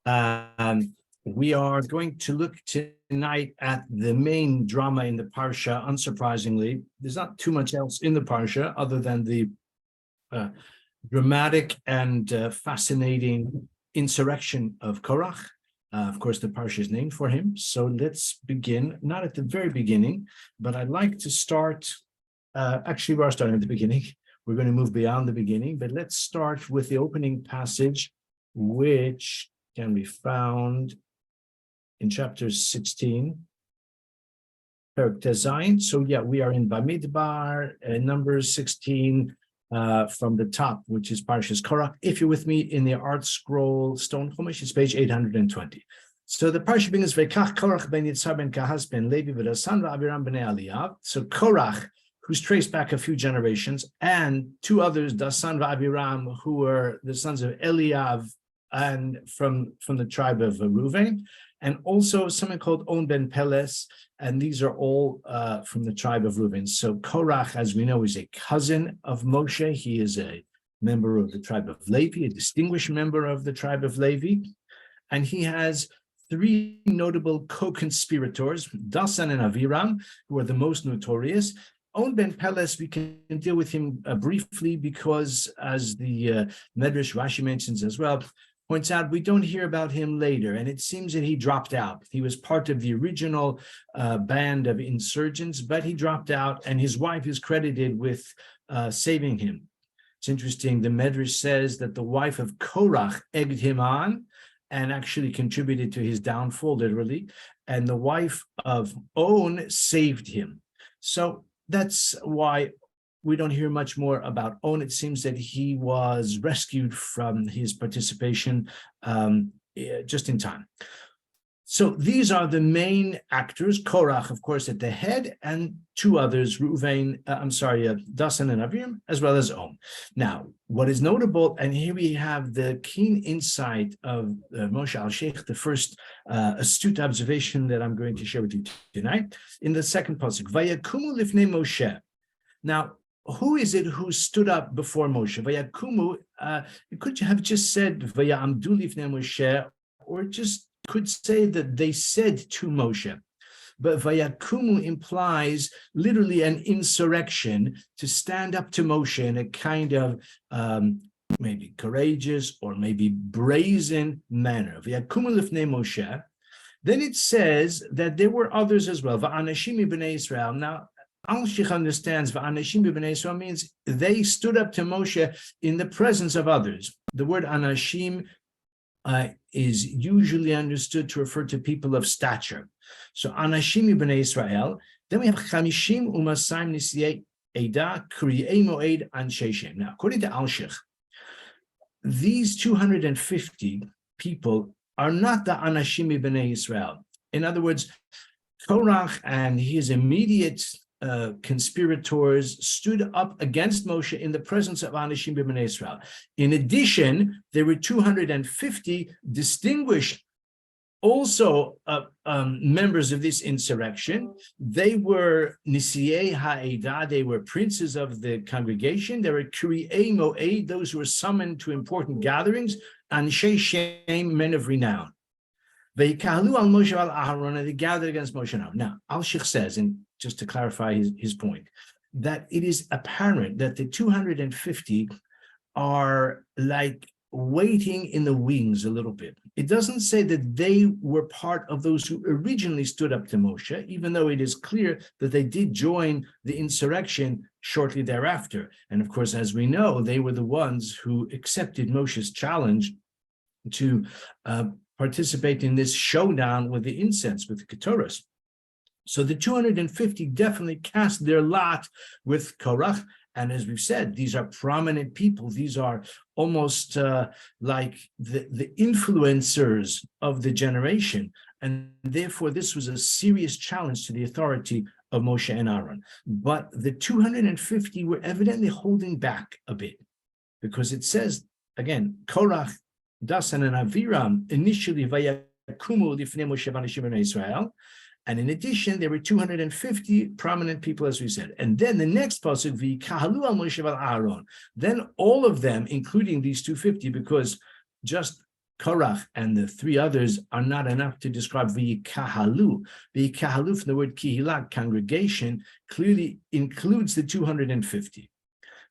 We are going to look tonight at the main drama in the Parsha. Unsurprisingly, there's not too much else in the Parsha other than the dramatic and fascinating insurrection of Korach. Of course, the Parsha is named for him. So let's begin, not at the very beginning, but I'd like to start. Actually, we are starting at the beginning. We're going to move beyond the beginning, but let's start with the opening passage, which can be found in chapter 16, Perek Tezayin. So yeah, we are in Bamidbar, Numbers 16, from the top, which is Parashas Korach. If you're with me in the Art Scroll Stone Chumash, it's page 820. So the Parsha begins, V'kach Korach ben Yitzhar ben Kahas ben Levi v'Dasan v'Aviram ben Eliyav. So Korach, who's traced back a few generations, and two others, Dasan v'Aviram, who were the sons of Eliyav and from the tribe of Reuven, and also someone called On ben Peles, and these are all from the tribe of Reuven. So Korach, as we know, is a cousin of Moshe. He is a member of the tribe of Levi, a distinguished member of the tribe of Levi, and he has three notable co-conspirators, Dasan and Aviram, who are the most notorious. On ben Peles, we can deal with him briefly because, as the Medrash Rashi mentions as well, points out, we don't hear about him later, and it seems that he dropped out. He was part of the original band of insurgents, but he dropped out, and his wife is credited with saving him. It's interesting, the Medrash says that the wife of Korach egged him on and actually contributed to his downfall, literally, and the wife of On saved him. So that's why we don't hear much more about On. It seems that he was rescued from his participation just in time. So these are the main actors. Korach, of course, at the head, and two others, Dasan and Aviram, as well as On. Now, what is notable, and here we have the keen insight of Moshe Alshikh, the first astute observation that I'm going to share with you tonight, in the second pasuk, Vayakumu lifnei Moshe. Now, who is it who stood up before Moshe? Vayakumu, you could have just said Vayamdu lifnei Moshe, or just could say that they said to Moshe. But Vayakumu implies literally an insurrection, to stand up to Moshe in a kind of maybe courageous or maybe brazen manner. Vayakumu lifnei Moshe. Then it says that there were others as well. Va'anashim b'nei Israel. Now, Alshikh understands Va'anashim b'nei Israel means they stood up to Moshe in the presence of others. The word Anashim is usually understood to refer to people of stature. So Anashim b'nei Israel. Then we have Chamishim u'masayim nisiyei Eda Kri'ei Moed Anshe Shem. Now, according to Alshikh, these 250 people are not the Anashim b'nei Israel. In other words, Korach and his immediate conspirators stood up against Moshe in the presence of Anashim b'nei Israel. In addition, there were 250 distinguished also members of this insurrection. They were Nisiyei Ha'edah, they were princes of the congregation. They were Kri'ei Moed, those who were summoned to important gatherings, Anshe Shem, men of renown. Ve'ikalu al Moshe al Aharon, and they gathered against Moshe and Aaron. Now, Alshikh says, and just to clarify his point, that it is apparent that the 250 are like waiting in the wings a little bit. It doesn't say that they were part of those who originally stood up to Moshe, even though it is clear that they did join the insurrection shortly thereafter. And of course, as we know, they were the ones who accepted Moshe's challenge to participate in this showdown with the incense, with the Keturahs. So the 250 definitely cast their lot with Korach. And as we've said, these are prominent people. These are almost like the influencers of the generation. And therefore, this was a serious challenge to the authority of Moshe and Aaron. But the 250 were evidently holding back a bit, because it says, again, Korach, Dasan, and Aviram initially vayakumu lifnei Moshe v'anashim b'nei Israel. And in addition, there were 250 prominent people, as we said. And then the next pasuk, v'kahalu al Moshe v'al Aaron. Then all of them, including these 250, because just Korach and the three others are not enough to describe v'yikahalu. V'yikahalu from the word kihilah, congregation, clearly includes the 250.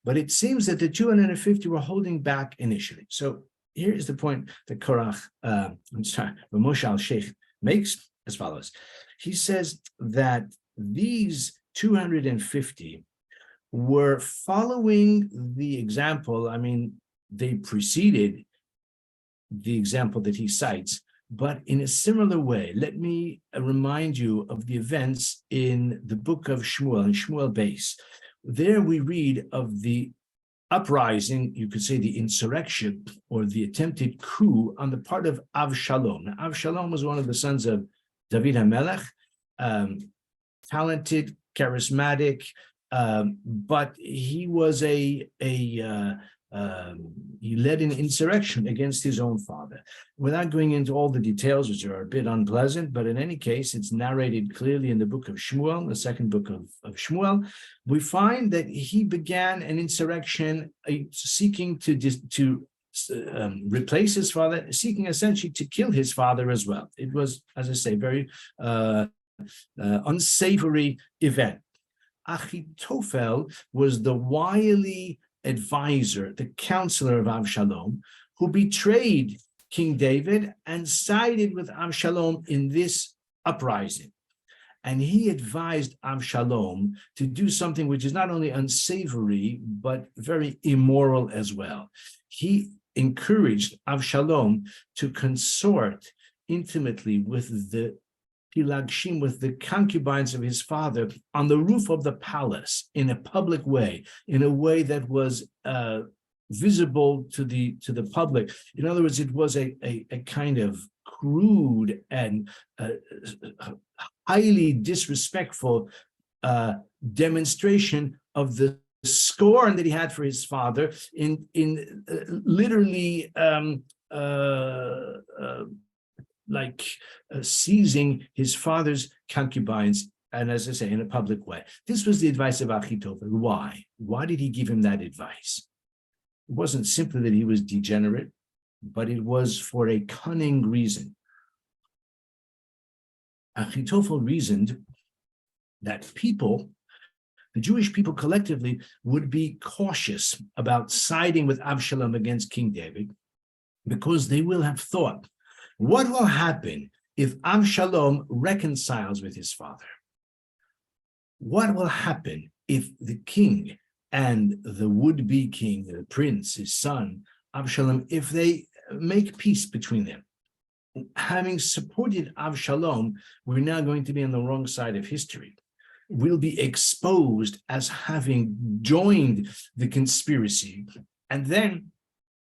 But it seems that the 250 were holding back initially. So here is the point that Korach, Moshe Alshikh makes as follows. He says that these 250 were following the example. I mean, they preceded the example that he cites, but in a similar way. Let me remind you of the events in the book of Shmuel, in Shmuel Base. There we read of the uprising, you could say the insurrection or the attempted coup on the part of Avshalom. Now, Avshalom was one of the sons of David HaMelech, talented, charismatic, but he was he led an insurrection against his own father. Without going into all the details, which are a bit unpleasant, but in any case, it's narrated clearly in the book of Shmuel, the second book of Shmuel. We find that he began an insurrection seeking to replace his father, seeking essentially to kill his father as well. It was, as I say, very unsavory event. Achitophel was the wily advisor, the counselor of Avshalom, who betrayed King David and sided with Avshalom in this uprising. And he advised Avshalom to do something which is not only unsavory, but very immoral as well. He encouraged Avshalom to consort intimately with the Pilagshim, with the concubines of his father, on the roof of the palace in a public way, in a way that was visible to the public. In other words, it was a kind of crude and highly disrespectful demonstration of the scorn that he had for his father in literally seizing his father's concubines, and as I say, in a public way. This was the advice of Achitophel. Why? Why did he give him that advice? It wasn't simply that he was degenerate, but it was for a cunning reason. Achitophel reasoned that the Jewish people collectively, would be cautious about siding with Avshalom against King David, because they will have thought, what will happen if Avshalom reconciles with his father? What will happen if the king and the would-be king, the prince, his son, Avshalom, if they make peace between them? Having supported Avshalom, we're now going to be on the wrong side of history. We'll be exposed as having joined the conspiracy. And then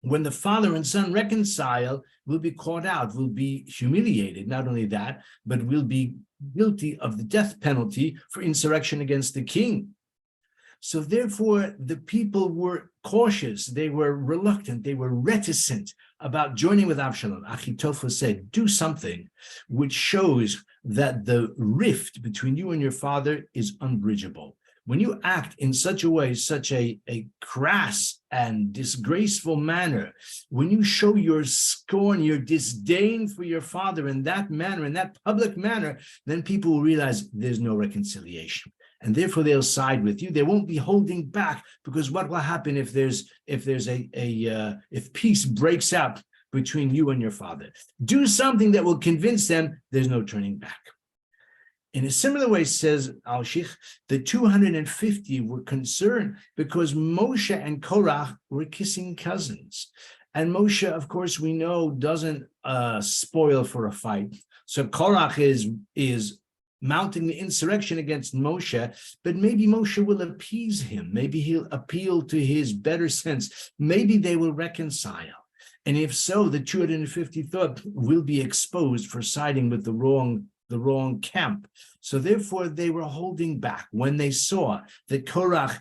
when the father and son reconcile, we'll be caught out, we'll be humiliated. Not only that, but we'll be guilty of the death penalty for insurrection against the king. So therefore, the people were cautious, they were reluctant, they were reticent about joining with Avshalom. Achitophel said, do something which shows that the rift between you and your father is unbridgeable. When you act in such a way, such a crass and disgraceful manner, when you show your scorn, your disdain for your father in that manner, in that public manner, then people will realize there's no reconciliation. And therefore they'll side with you. They won't be holding back, because what will happen if peace breaks out between you and your father? Do something that will convince them there's no turning back. In a similar way, says Alshikh, the 250 were concerned because Moshe and Korach were kissing cousins. And Moshe, of course, we know, doesn't spoil for a fight. So Korach is mounting the insurrection against Moshe, but maybe Moshe will appease him. Maybe he'll appeal to his better sense. Maybe they will reconcile. And if so, the 250 thought will be exposed for siding with the wrong camp. So therefore they were holding back when they saw that Korach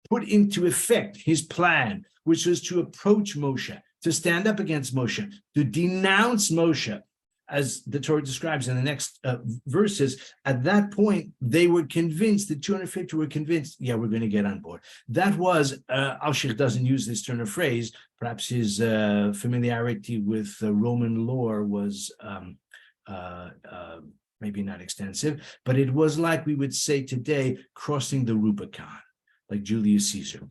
put into effect his plan, which was to approach Moshe, to stand up against Moshe, to denounce Moshe as the Torah describes in the next verses, at that point, they were convinced, the 250 were convinced, yeah, we're going to get on board. That was, Alshikh doesn't use this turn of phrase, perhaps his familiarity with Roman lore was maybe not extensive, but it was like we would say today, crossing the Rubicon, like Julius Caesar.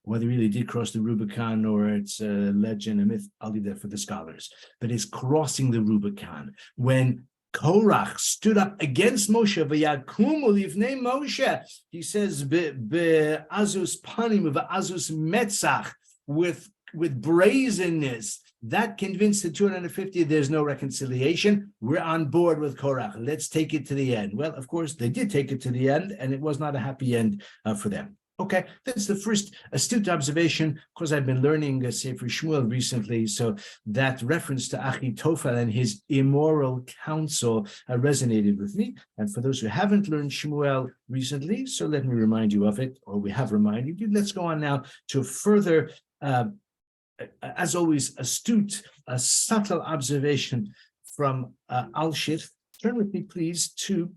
Whether he really did cross the Rubicon or it's a legend, a myth, I'll leave that for the scholars. But it's crossing the Rubicon. When Korach stood up against Moshe, v'yakumu lifnei Moshe, he says, be'azus panim, ve'azus metzach, with brazenness, that convinced the 250 there's no reconciliation. We're on board with Korach. Let's take it to the end. Well, of course, they did take it to the end, and it was not a happy end for them. Okay, that's the first astute observation. Of course, I've been learning Sefer Shmuel recently, so that reference to Achitofel and his immoral counsel resonated with me. And for those who haven't learned Shmuel recently, so let me remind you of it, or we have reminded you. Let's go on now to further, as always, astute, subtle observation from Alshikh. Turn with me, please, to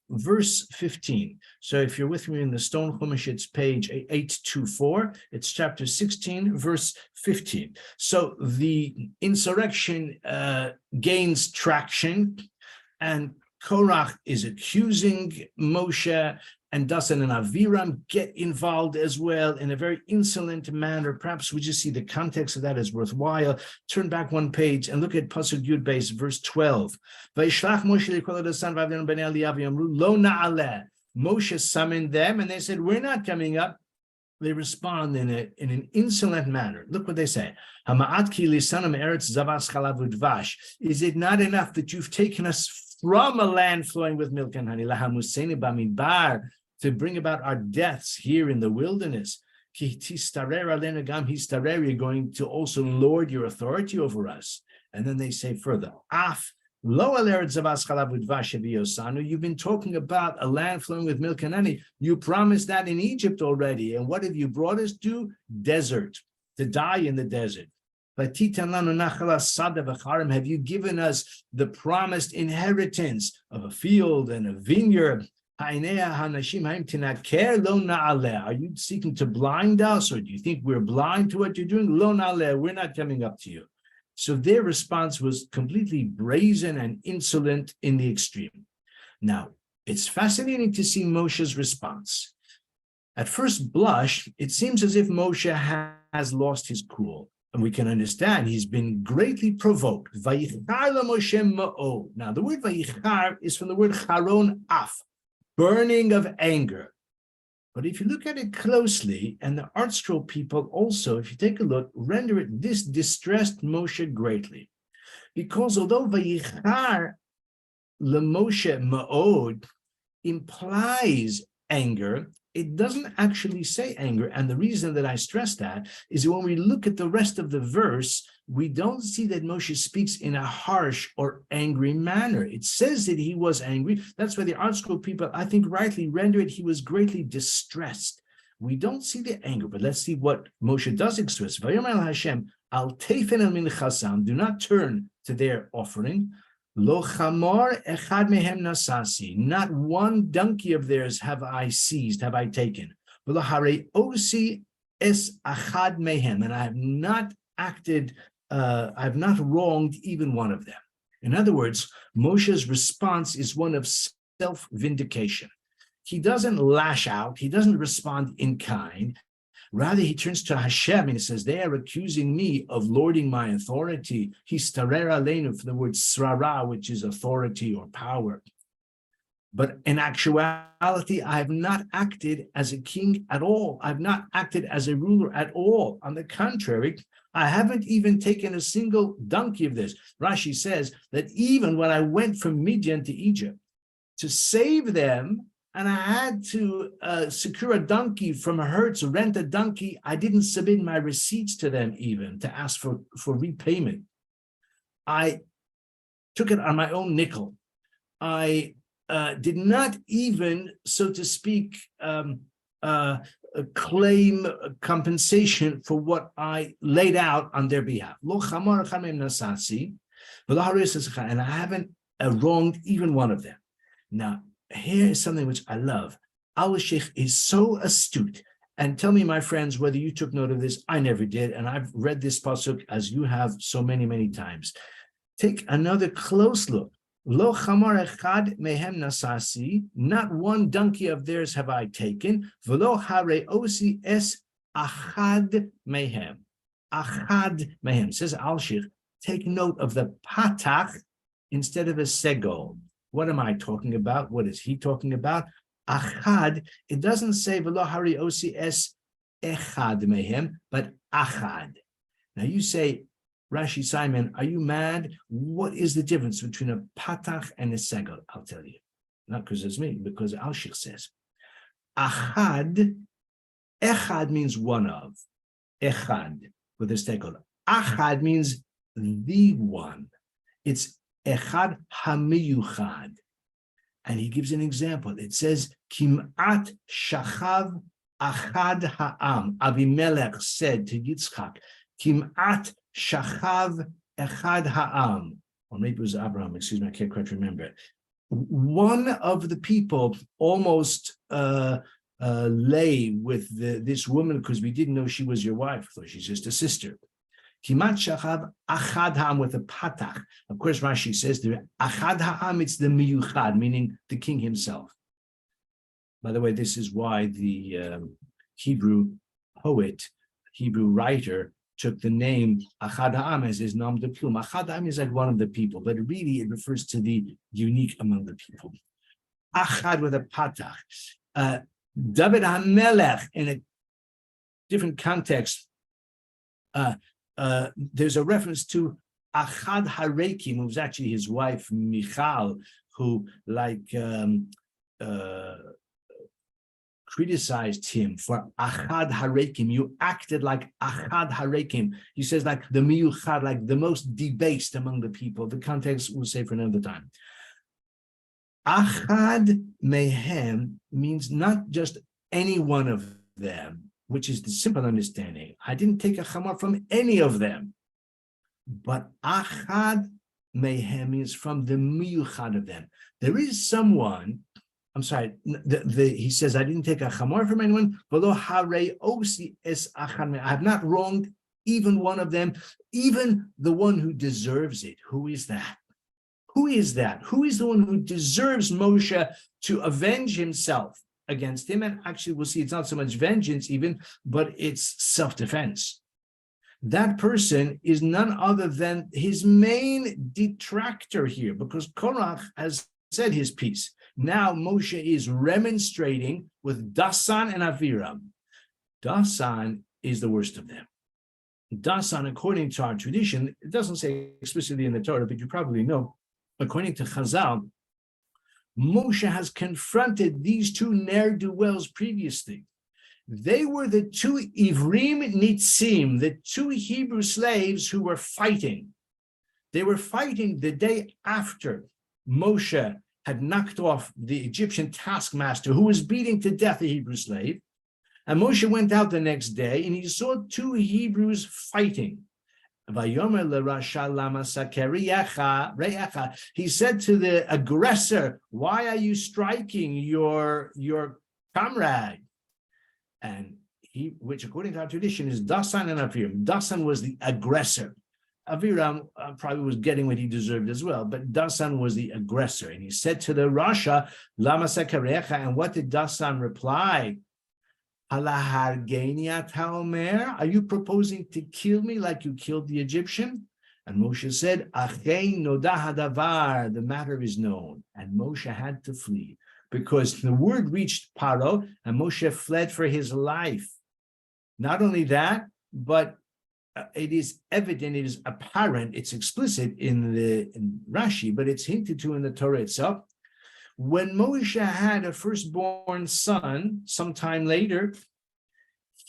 verse 15. So if you're with me in the Stone Chumash, it's page 824. It's chapter 16, verse 15. So the insurrection gains traction, and Korach is accusing Moshe, and Dasan and Aviram get involved as well in a very insolent manner. Perhaps we just see the context of that as worthwhile. Turn back one page and look at Pasuk Yud Beis, verse 12. Moshe summoned them, and they said, we're not coming up. They respond in an insolent manner. Look what they say. Is it not enough that you've taken us from a land flowing with milk and honey, to bring about our deaths here in the wilderness? You're going to also lord your authority over us. And then they say further, you've been talking about a land flowing with milk and honey. You promised that in Egypt already. And what have you brought us to? Desert, to die in the desert. Have you given us the promised inheritance of a field and a vineyard? Are you seeking to blind us, or do you think we're blind to what you're doing? We're not coming up to you. So their response was completely brazen and insolent in the extreme. Now, it's fascinating to see Moshe's response. At first blush, it seems as if Moshe has lost his cool. And we can understand he's been greatly provoked. Now, the word vayichar is from the word charon af, burning of anger. But if you look at it closely, and the art scroll people also, if you take a look, render it, this distressed Moshe greatly. Because although vayichar leMoshe ma'od implies anger, it doesn't actually say anger. And the reason that I stress that is that when we look at the rest of the verse, we don't see that Moshe speaks in a harsh or angry manner. It says that he was angry. That's why the art school people, I think, rightly render it, he was greatly distressed. We don't see the anger, but let's see what Moshe does express. Vayomer Hashem, al teifen el minchasam, do not turn to their offering. Lo chamor echad mehem nasasi, not one donkey of theirs have I seized, have I taken. V'lo harei osi es achad mehem, and I have not acted, I have not wronged even one of them. In other words, Moshe's response is one of self-vindication. He doesn't lash out, he doesn't respond in kind. Rather, he turns to Hashem and he says, they are accusing me of lording my authority. Histarer aleinu, from the word srara, which is authority or power. But in actuality, I have not acted as a king at all. I've not acted as a ruler at all. On the contrary, I haven't even taken a single donkey of this. Rashi says that even when I went from Midian to Egypt to save them, and I had to secure a donkey from a herd to rent a donkey, I didn't submit my receipts to them even to ask for repayment. I took it on my own nickel. I did not even, so to speak, claim compensation for what I laid out on their behalf. Lo chamor echad mehem nasasi, And I haven't wronged even one of them. Now, here is something which I love. Alshikh is so astute. And tell me, my friends, whether you took note of this. I never did. And I've read this pasuk as you have so many, many times. Take another close look. Lo chamor echad mehem nasasi, not one donkey of theirs have I taken. V'lo hare osi es achad mehem. Achad mehem. Says Alshikh, take note of the patach instead of a segol. What am I talking about? What is he talking about? Achad, it doesn't say v'lo hari osi es echad mehem, but achad. Now you say, Rashi Simon, are you mad? What is the difference between a patach and a segol? I'll tell you. Not because it's me, because Alshikh says. Achad, echad means one of. Echad, with a segol. Achad means the one. It's echad hamiyuchad. And he gives an example. It says, Kim'at shachav achad ha'am. Avimelech said to Yitzchak, Kim'at shachav echad ha'am. Or maybe it was Abraham, excuse me, I can't quite remember. One of the people almost lay with this woman because we didn't know she was your wife, so she's just a sister. Kimat shachav achad ha'am with a patach. Of course, Rashi says the achad ha'am, it's the miyuchad, meaning the king himself. By the way, this is why the Hebrew poet, Hebrew writer, took the name achad ha'am as his nom de plume. Achad ha'am is like one of the people, but really it refers to the unique among the people. Achad with a patach. David HaMelech, in a different context, there's a reference to Achad Harekim, who was actually his wife Michal, who criticized him for Achad Harekim. You acted like Achad Harekim. He says like the Miyuchad, like the most debased among the people. The context we'll say for another time. Achad Mehem means not just any one of them, which is the simple understanding. I didn't take a chamor from any of them. But achad mehem is from the miyuchad of them. There is someone, I'm sorry, he says, I didn't take a chamor from anyone, I have not wronged even one of them, even the one who deserves it. Who is that? Who is that? Who is the one who deserves Moshe to avenge himself against him? And actually, we'll see it's not so much vengeance even, but it's self-defense. That person is none other than his main detractor here, because Korach has said his piece. Now Moshe is remonstrating with Dasan and Aviram. Dasan is the worst of them. Dasan, according to our tradition, it doesn't say explicitly in the Torah, but you probably know, according to Chazal, Moshe has confronted these two ne'er-do-wells previously. They were the two Ivrim Nitzim, the two Hebrew slaves who were fighting. They were fighting the day after Moshe had knocked off the Egyptian taskmaster who was beating to death a Hebrew slave. And Moshe went out the next day and he saw two Hebrews fighting. He said to the aggressor, why are you striking your comrade? And which according to our tradition is Dasan and Aviram. Dasan was the aggressor. Aviram probably was getting what he deserved as well, but Dasan was the aggressor. And he said to the Rasha, Lama Sakarecha, and what did Dasan reply? Are you proposing to kill me like you killed the Egyptian? And Moshe said, the matter is known. And Moshe had to flee because the word reached Paro and Moshe fled for his life. Not only that, but it is evident, it is apparent, it's explicit in Rashi, but it's hinted to in the Torah itself. When Moshe had a firstborn son, sometime later,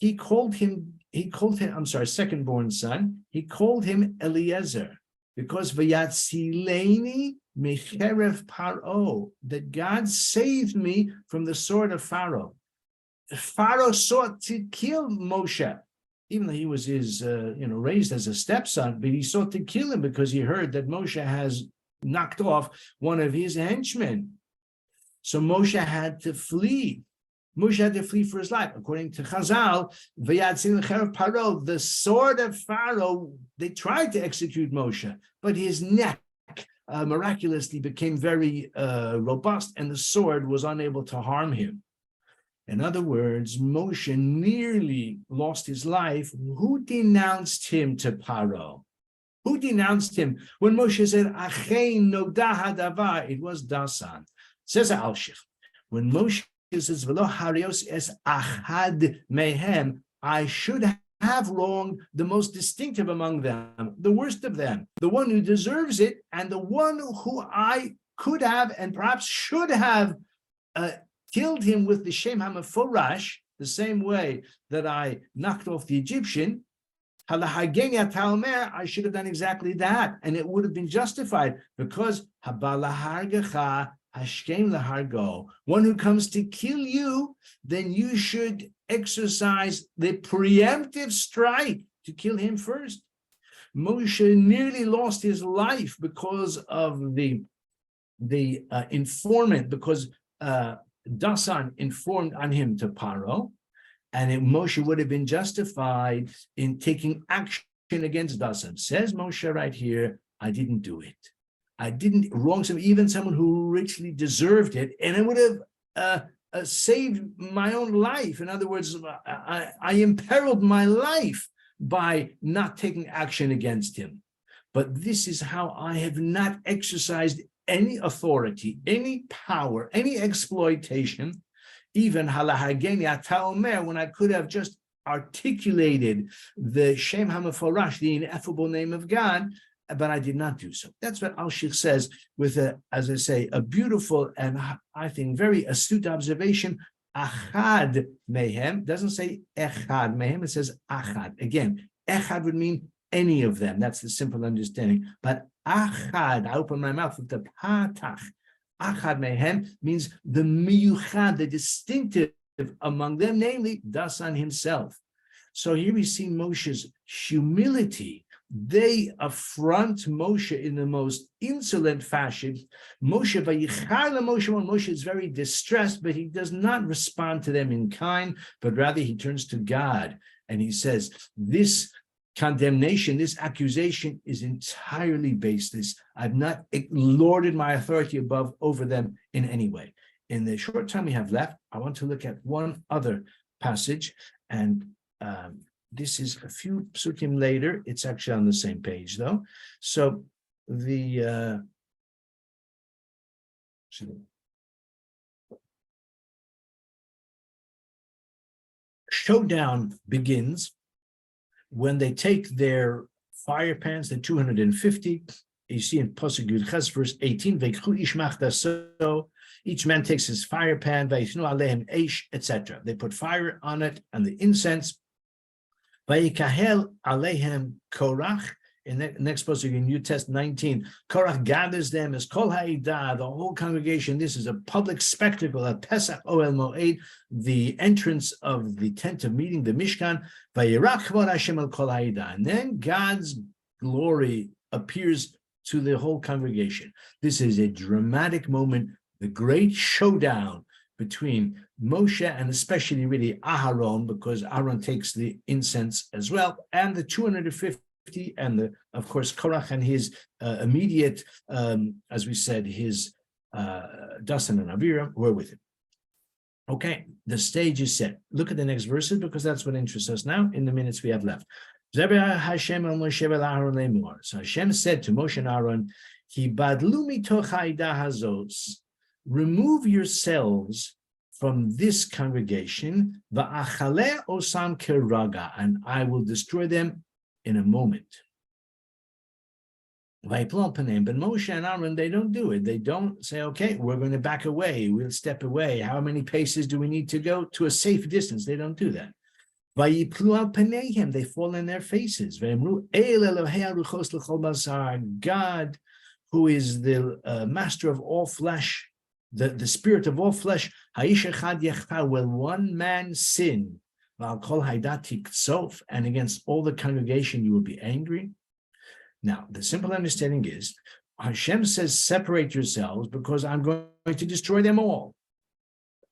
secondborn son, he called him Eliezer, because Vayatzileni mecherev Paro, that God saved me from the sword of Pharaoh. Pharaoh sought to kill Moshe. even though he was his, raised as a stepson, but he sought to kill him because he heard that Moshe has knocked off one of his henchmen. So Moshe had to flee. Moshe had to flee for his life. According to Chazal, the sword of Pharaoh, they tried to execute Moshe, but his neck miraculously became very robust, and the sword was unable to harm him. In other words, Moshe nearly lost his life. Who denounced him to Paro? Who denounced him? When Moshe said, Achein noda hadavar, it was Dasan. Says Alshikh, when Moshe says, V'lo harios es achad mehem, I should have wronged the most distinctive among them, the worst of them, the one who deserves it, and the one who I could have and perhaps should have killed him with the Shem HaMeforash, the same way that I knocked off the Egyptian. I should have done exactly that, and it would have been justified, because one who comes to kill you, then you should exercise the preemptive strike to kill him first. Moshe nearly lost his life because of the informant, because Dasan informed on him to Paro, and Moshe would have been justified in taking action against Dasan. Says Moshe right here, I didn't do it. I didn't wrong even someone who richly deserved it, and it would have saved my own life. In other words, I imperiled my life by not taking action against him. But this is how I have not exercised any authority, any power, any exploitation, even when I could have just articulated the Shem HaMeforash, the ineffable name of God, but I did not do so. That's what Alshikh says with, as I say, a beautiful and I think very astute observation. Achad mehem doesn't say echad mehem, it says achad. Again, echad would mean any of them. That's the simple understanding. But achad, I open my mouth with the patach. Achad mehem means the miyuchad, the distinctive among them, namely Dasan himself. So here we see Moshe's humility. They affront Moshe in the most insolent fashion. Moshe is very distressed, but he does not respond to them in kind, but rather he turns to God and he says, this condemnation, this accusation is entirely baseless. I've not lorded my authority over them in any way. In the short time we have left, I want to look at one other passage, and this is a few psukim later. It's actually on the same page, though. So the showdown begins when they take their fire pans, the 250. You see in Pasuk Yud Ches, verse 18, each man takes his fire pan, etc. They put fire on it and the incense. Vayikahel alehem Korach. In the next pasuk in New Test 19, Korach gathers them as Kol Ha'idah, the whole congregation. This is a public spectacle at Pesach Oel Moed, the entrance of the tent of meeting, the Mishkan. Vayirach Kvod Hashem al Kol Ha'idah, and then God's glory appears to the whole congregation. This is a dramatic moment, the great showdown between Moshe and especially really Aharon, because Aaron takes the incense as well, and the 250, and of course Korach and his immediate, as we said, his Dasan and Aviram were with him. Okay, the stage is set. Look at the next verses, because that's what interests us now in the minutes we have left. So Hashem said to Moshe and Aaron, remove yourselves from this congregation, and I will destroy them in a moment. But Moshe and Aaron, they don't do it. They don't say, okay, we're going to back away. We'll step away. How many paces do we need to go? To a safe distance. They don't do that. They fall in their faces. God, who is the master of all flesh, the spirit of all flesh, will one man sin? and against all the congregation you will be angry. Now, the simple understanding is, Hashem says, separate yourselves because I'm going to destroy them all.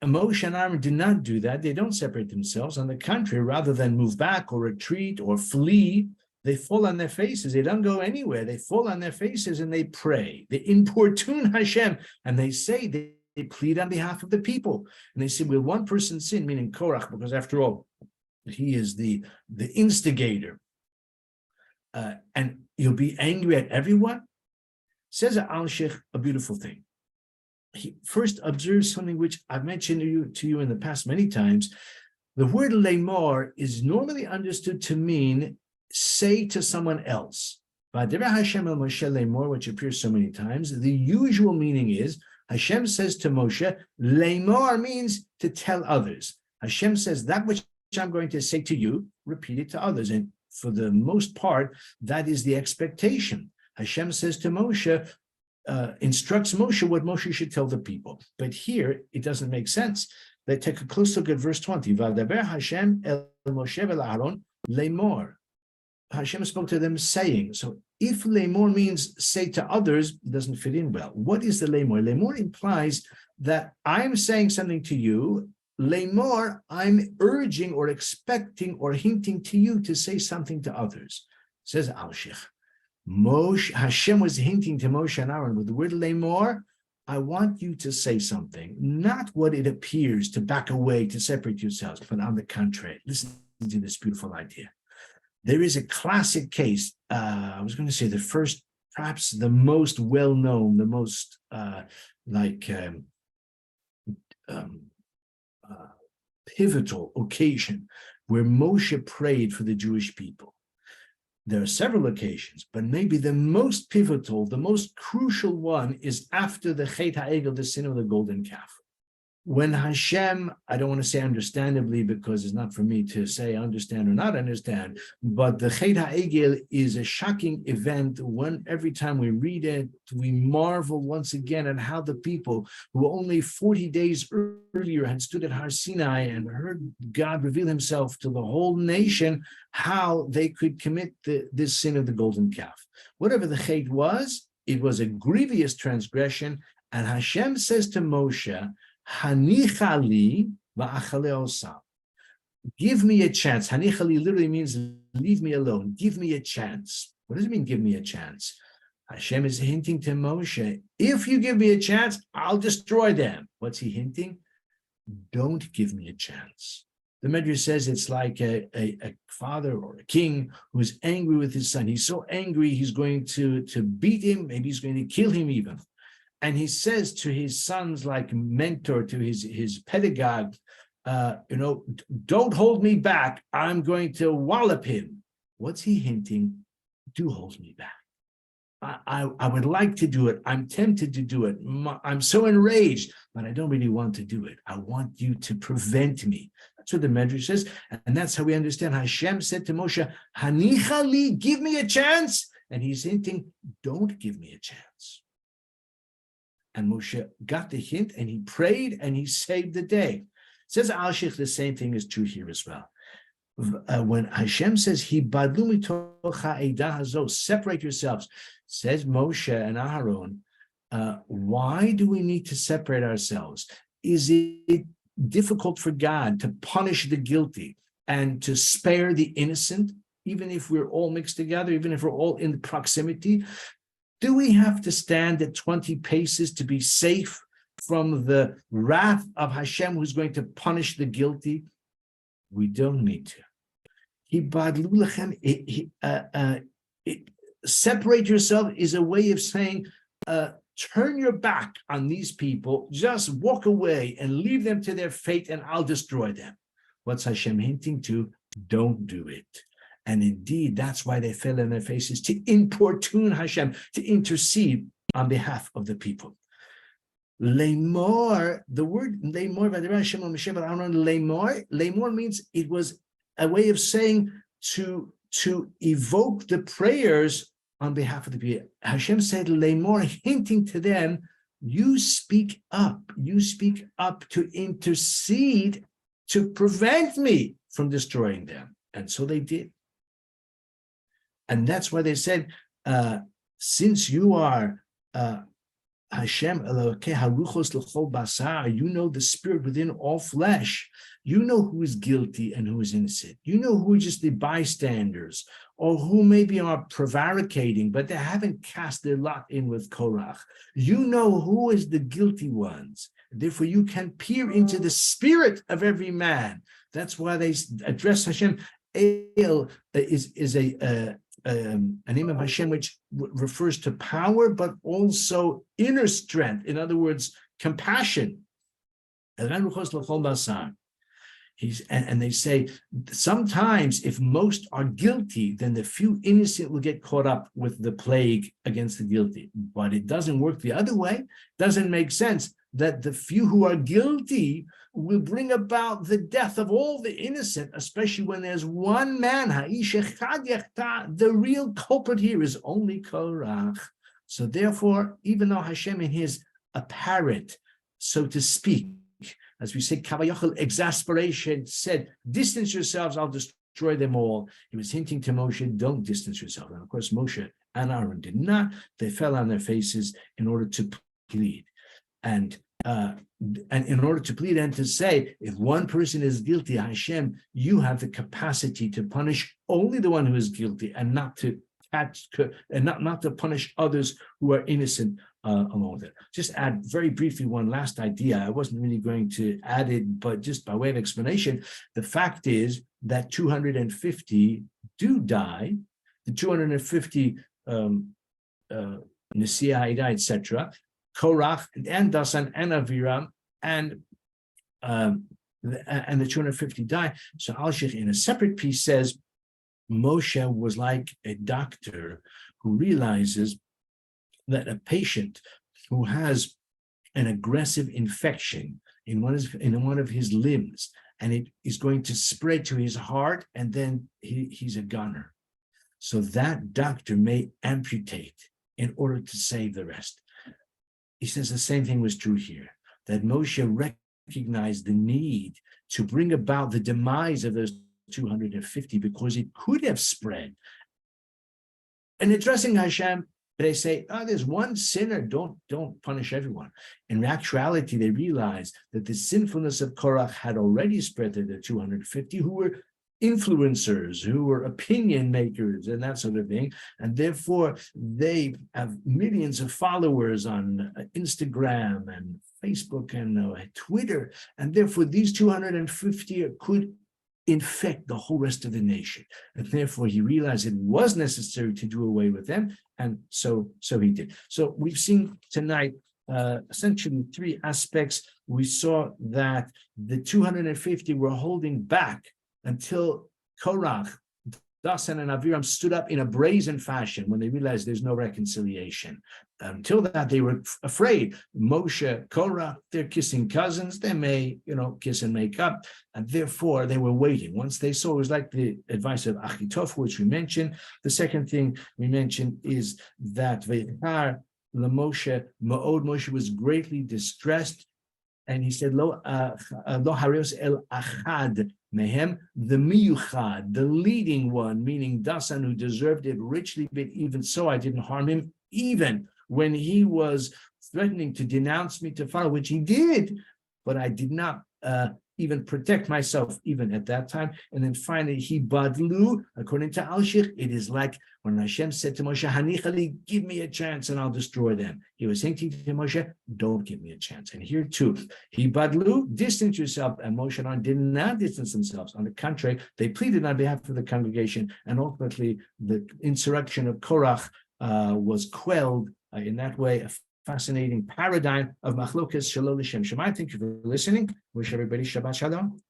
Moshe and Aaron did not do that. They don't separate themselves. On the contrary, rather than move back or retreat or flee, they fall on their faces. They don't go anywhere. They fall on their faces and they pray. They importune Hashem, and they say, they plead on behalf of the people. And they say, will one person sin, meaning Korach, because after all, he is the instigator. And you'll be angry at everyone? Says Alshikh a beautiful thing. He first observes something which I've mentioned to you in the past many times. The word lemor is normally understood to mean say to someone else. Hashem el Moshe lemor, which appears so many times, the usual meaning is Hashem says to Moshe, lemor means to tell others. Hashem says that which I'm going to say to you, repeat it to others. And for the most part, that is the expectation. Hashem says to Moshe, instructs Moshe what Moshe should tell the people. But here, it doesn't make sense. They take a close look at verse 20. Vadaber Hashem el Moshe v'Aaron lemor. Hashem spoke to them saying. So if lemor means say to others, it doesn't fit in well. What is the lemor? Lemor implies that I'm saying something to you. Lemor, I'm urging or expecting or hinting to you to say something to others. Says Alshikh. Hashem was hinting to Moshe and Aaron with the word lemor, I want you to say something, not what it appears, to back away, to separate yourselves, but on the contrary. Listen to this beautiful idea. There is a classic case, I was going to say the first, perhaps the most well-known, the most pivotal occasion where Moshe prayed for the Jewish people. There are several occasions, but maybe the most pivotal, the most crucial one is after the Chet HaEgel, the sin of the golden calf. When Hashem, I don't want to say understandably because it's not for me to say understand or not understand, but the Chet HaEgel is a shocking event. Every time we read it, we marvel once again at how the people who only 40 days earlier had stood at Har Sinai and heard God reveal himself to the whole nation, how they could commit this sin of the golden calf. Whatever the Chet was, it was a grievous transgression, and Hashem says to Moshe, Hanichali va'achale osam. Give me a chance. Hanichali literally means leave me alone. Give me a chance. What does it mean, give me a chance? Hashem is hinting to Moshe, if you give me a chance, I'll destroy them. What's he hinting? Don't give me a chance. The Medrash says it's like a father or a king who's angry with his son. He's so angry, he's going to beat him. Maybe he's going to kill him even. And he says to his sons, like mentor, to his pedagogue, don't hold me back. I'm going to wallop him. What's he hinting? Do hold me back. I would like to do it. I'm tempted to do it. I'm so enraged, but I don't really want to do it. I want you to prevent me. That's what the Medrash says. And that's how we understand. Hashem said to Moshe, Hanichali, give me a chance. And he's hinting, don't give me a chance. And Moshe got the hint and he prayed and he saved the day. Says Alshikh, the same thing is true here as well. When Hashem says, "Hibadlu mitocha eidah hazo," separate yourselves, says Moshe and Aaron, why do we need to separate ourselves? Is it difficult for God to punish the guilty and to spare the innocent, even if we're all mixed together, even if we're all in proximity? Do we have to stand at 20 paces to be safe from the wrath of Hashem who's going to punish the guilty? We don't need to. Separate yourself is a way of saying, turn your back on these people, just walk away and leave them to their fate and I'll destroy them. What's Hashem hinting to? Don't do it. And indeed, that's why they fell on their faces, to importune Hashem, to intercede on behalf of the people. Lemor, the word lemor, lemor means it was a way of saying to evoke the prayers on behalf of the people. Hashem said lemor, hinting to them, you speak up to intercede, to prevent me from destroying them. And so they did. And that's why they said, since you are Hashem Elokei Haruchos L'chol Basar, you know the spirit within all flesh. You know who is guilty and who is innocent. You know who are just the bystanders, or who maybe are prevaricating, but they haven't cast their lot in with Korach. You know who is the guilty ones. Therefore, you can peer into the spirit of every man. That's why they address Hashem. El is a name of Hashem which refers to power, but also inner strength. In other words, compassion. And they say, sometimes if most are guilty, then the few innocent will get caught up with the plague against the guilty. But it doesn't work the other way. It doesn't make sense that the few who are guilty will bring about the death of all the innocent, especially when there's one man. The real culprit here is only Korach. So therefore, even though Hashem in his apparent, so to speak, as we say, kavayachal exasperation, said, distance yourselves, I'll destroy them all. He was hinting to Moshe, don't distance yourself. And of course, Moshe and Aaron did not. They fell on their faces in order to plead. And in order to plead and to say, if one person is guilty, Hashem, you have the capacity to punish only the one who is guilty, and not to not to punish others who are innocent along with it. Just add very briefly one last idea. I wasn't really going to add it, but just by way of explanation, the fact is that 250 do die. The 250 Nesiah, Haida, etc., Korach and Dasan and Aviram and the 250 die. So Alshikh in a separate piece says Moshe was like a doctor who realizes that a patient who has an aggressive infection in one of his limbs, and it is going to spread to his heart, and then he's a goner. So that doctor may amputate in order to save the rest. He says the same thing was true here, that Moshe recognized the need to bring about the demise of those 250 because it could have spread. And addressing Hashem, they say, oh, there's one sinner, don't punish everyone. In actuality, they realized that the sinfulness of Korach had already spread to the 250 who were influencers, who were opinion makers and that sort of thing. And therefore, they have millions of followers on Instagram and Facebook and Twitter. And therefore, these 250 could infect the whole rest of the nation. And therefore, he realized it was necessary to do away with them. And so he did. So we've seen tonight essentially three aspects. We saw that the 250 were holding back until Korach, Dasan, and Aviram stood up in a brazen fashion when they realized there's no reconciliation. Until that, they were afraid. Moshe, Korach, they're kissing cousins. They may, kiss and make up. And therefore, they were waiting. Once they saw, it was like the advice of Achitophel, which we mentioned. The second thing we mentioned is that Veichar LaMoshe Ma'od, Moshe was greatly distressed. And he said, Lo harios el achad mehem, the miyuchad, the leading one, meaning Dasan, who deserved it richly, but even so I didn't harm him, even when he was threatening to denounce me to Pharaoh, which he did, but I did not even protect myself even at that time. And then finally, he badlu, according to Alshikh, it is like when Hashem said to Moshe, Hanichali, give me a chance and I'll destroy them. He was saying to Moshe, don't give me a chance. And here too, he badlu, distance yourself, and Moshe and Aaron did not distance themselves. On the contrary, they pleaded on behalf of the congregation, and ultimately the insurrection of Korach was quelled in that way. A fascinating paradigm of machlokas shalom l'shem shemai. Thank you for listening. Wish everybody Shabbat Shalom.